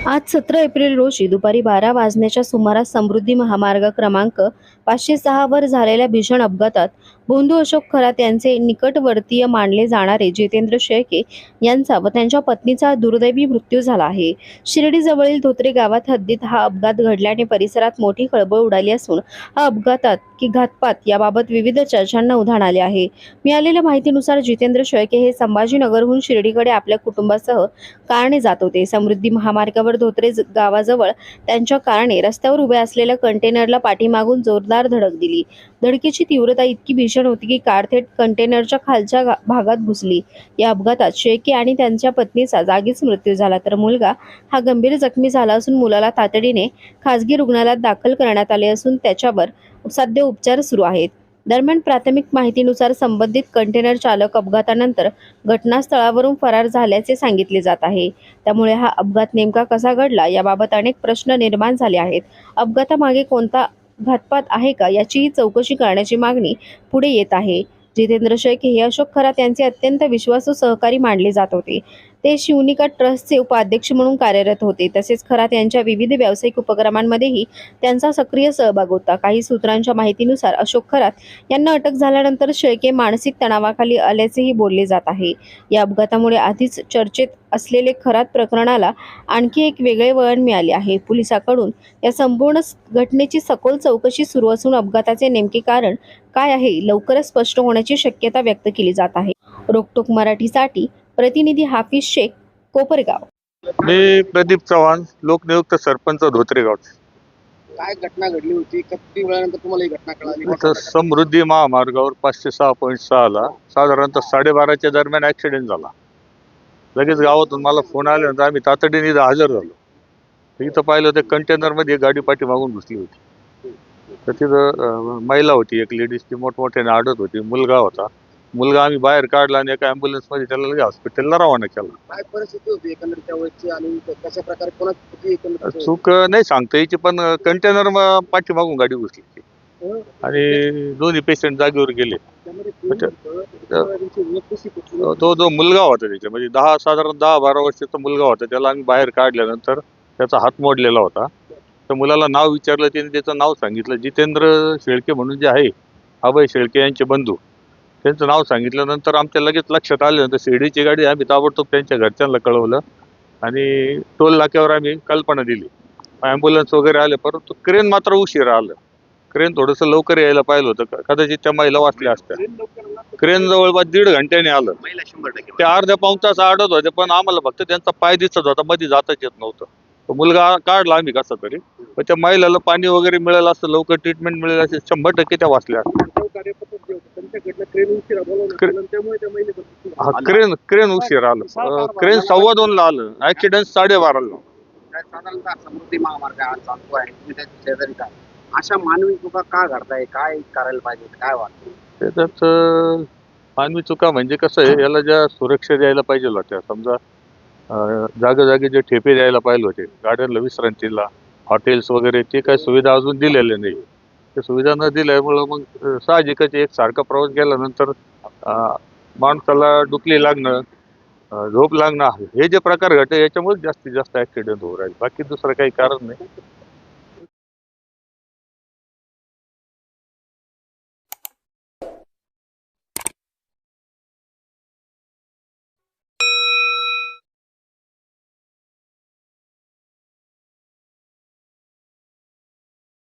आज 17 एप्रिल रोजी दुपारी 12 वाजण्याच्या सुमारास समृद्धी महामार्ग क्रमांक 506 वर झालेल्या भीषण अपघातात भोंदू अशोक खरात यांचे निकटवर्तीय मानले जाणारे जितेंद्र शेळके यांचा व त्यांच्या पत्नीचा दुर्दैवी मृत्यू झाला आहे. शिर्डीजवळील धोत्रे गावात हद्दीत हा अपघात घडल्याने परिसरात मोठी खळबळ उडाली असून हा अपघातात की घातपात याबाबत विविध चर्चांना उधाण आले आहे. मिळालेल्या माहितीनुसार जितेंद्र शेळके हे संभाजीनगरहून शिर्डीकडे आपल्या कुटुंबासह कारने जात होते. समृद्धी महामार्गावर धोत्रे गावाजवळ त्यांच्या कारने रस्त्यावर उभ्या असलेल्या कंटेनरला पाठीमागून जोरदार धडक दिली. धडकेची तीव्रता इतकी भीषण होती की कार थेट कंटेनरच्या खालच्या भागात घुसली. या अपघातात शेळके आणि त्यांच्या पत्नीचा जागीच मृत्यू झाला, तर मुलगा हा गंभीर जखमी झाला असून मुलाला तातडीने खासगी रुग्णालयात दाखल करण्यात आले असून त्याच्यावर सध्या उपचार सुरू आहेत. दरम्यान प्राथमिक माहितीनुसार संबंधित कंटेनर चालक अपघातानंतर घटनास्थळावरून फरार झाल्याचे सांगितले जात आहे. त्यामुळे हा अपघात नेमका कसा घडला याबाबत अनेक प्रश्न निर्माण झाले आहेत. अपघातामागे कोणता घातपात आहे का याचीही चौकशी करण्याची मागणी पुढे येत आहे. जितेंद्र शेळके हे अशोक खरात यांचे अत्यंत विश्वासू सहकारी मानले जात होते. ते शिवनिका ट्रस्टचे उपाध्यक्ष म्हणून कार्यरत होते. तसेच खरात यांच्या विविध व्यावसायिक उपक्रमांमध्येही त्यांचा सक्रिय सहभाग होता. काही सूत्रांच्या माहितीनुसार अशोक खरात यांना अटक झाल्यानंतर शेळके मानसिक तणावाखाली आल्याचेही बोलले जात आहे. या अपघातामुळे आधीच चर्चेत असलेले खरात प्रकरणाला आणखी एक वेगळे वळण मिळाले आहे. पोलिसांकडून या संपूर्ण घटनेची सखोल चौकशी सुरू असून अपघाताचे नेमके कारण काय आहे लवकरच स्पष्ट होण्याची शक्यता व्यक्त केली जात आहे. रोकटोक मराठीसाठी प्रतिनिधी हाफिज शेख, कोपरगाव. मी प्रदीप चव्हाण, लोकनियुक्त सरपंच धोत्रेगाव. काय घटना घडली होती? किती वेळानंतर तुम्हाला ही घटना कळाली? इथं समृद्धी महामार्गावर 506.6 ला साधारणतः 12:30च्या दरम्यान ऍक्सिडेंट झाला. लगेच गावातून मला फोन आल्यानंतर आम्ही तातडीने इथं हजर झालो. इथं पाहिलं तर कंटेनर मध्ये गाडी पाठीमागून घुसली होती. तर तिथं महिला होती, एक लेडीज, ती मोठमोठ्याने आडत होती. मुलगा होता. मुलगा आम्ही बाहेर काढला आणि एका ॲम्ब्युलन्स मध्ये त्याला लगेच हॉस्पिटलला रवाना केला. काय परिस्थिती होती एकंदरीत त्या वेळची आणि कशा प्रकारे कोणाची चुकी एकंदरीत? चूक नाही सांगता यायची, पण कंटेनर पाठीमागून गाडी घुसली आणि दोन्ही पेशंट जागेवर गेले. तो जो मुलगा होता त्याच्यामध्ये साधारण 10-12 वर्षाचा मुलगा होता. त्याला आम्ही बाहेर काढल्यानंतर त्याचा हात मोडलेला होता. तर मुलाला नाव विचारलं, त्याने त्याचं नाव सांगितलं. जितेंद्र शेळके म्हणून जे आहे, अभय शेळके यांचे बंधू, त्यांचं नाव सांगितल्यानंतर आमच्या लगेच लक्षात आल्यानंतर शिर्डीची गाडी आम्ही ताबडतोब त्यांच्या घरच्यांना कळवलं आणि टोल नाक्यावर आम्ही कल्पना दिली. ॲम्ब्युलन्स वगैरे आले, परंतु क्रेन मात्र उशिरा आलं. क्रेन थोडंसं लवकर यायला पाहिलं होतं, कदाचित त्या महिला वाचल्या असत्या. क्रेन जवळपास 1.5 घंट्याने आलं. ते अर्ध्या पाऊण तास अडत होते, पण आम्हाला फक्त त्यांचा पाय दिसत होता, मध्ये जाताच येत नव्हतं. तो मुलगा काढला आम्ही कसा तरी, पण त्या महिलाला पाणी वगैरे मिळालं असतं, लवकर ट्रीटमेंट मिळेल असे 100% त्या वाचल्या असत्या. क्रेन उशीर आलं. क्रेन 2:15ला आलं. ऍक्सिडेंट 12:30ला. साधारणतः समृद्धी महामार्ग हा चालतो आहे, तुम्ही त्याच्या शेजारी काय अशा मानवी चुका का घडताय? काय करायला पाहिजे? काय वाटतं त्याच्यात मानवी चुका म्हणजे कसं आहे, याला ज्या सुरक्षा द्यायला पाहिजे होत्या, समजा जागोजागी जे ठेपे द्यायला पाहिजे होते गाड्यांना विश्रांतीला, हॉटेल्स वगैरे, ते काही सुविधा अजून दिलेल्या नाही. ते सुविधा न दिल्यामुळं मग साहजिकच एक सारखा प्रवास केल्यानंतर माणसाला डुकली लागणं, झोप लागणं, हे जे प्रकार घडते याच्यामुळे जास्तीत जास्त ऍक्सिडेंट होऊ राहिले. बाकी दुसरं काही कारण नाही.